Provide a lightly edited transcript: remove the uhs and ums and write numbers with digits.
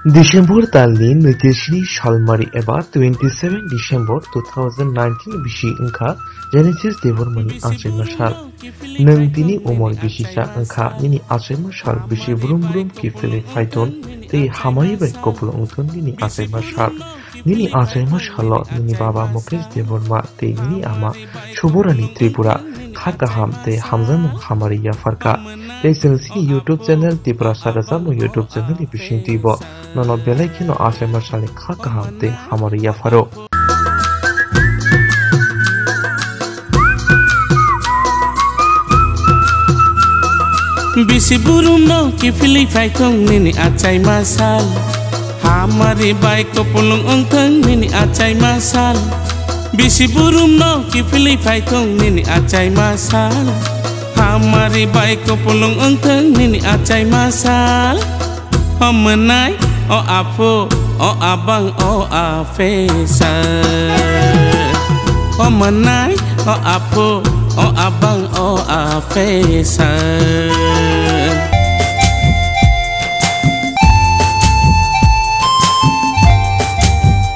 December talni Nitishni Shalmari eba 27 December 2019 bishi engka Genesis Devormani Asai Mashal Nang tini umor bisisa engka nini Asai Mashal bishi brum kifele faiton tei hamai bai koplo ungton nini Asai Mashal nini Asai Mashalo nini baba Mukesh Devorma tei nini ama Shuborani Tripura Khakaham tei Hamzamung Hamari Yafarka tei sini YouTube channel Tripura Sarajamu YouTube channel ni bising tibo nono belai kino Asai Mashal Khakaham tei Hamari Yafaro Bisi burung no kifili faitong nini Asai Mashal Hamari bai ko pulung ongtang nini Asai Mashal Bisi burung no kifili faitong nini Asai Mashal Hamari bai ko pulung ongtang nini Asai Mashal O menai o apo o abang o afesa O menai o apo o abang o afesa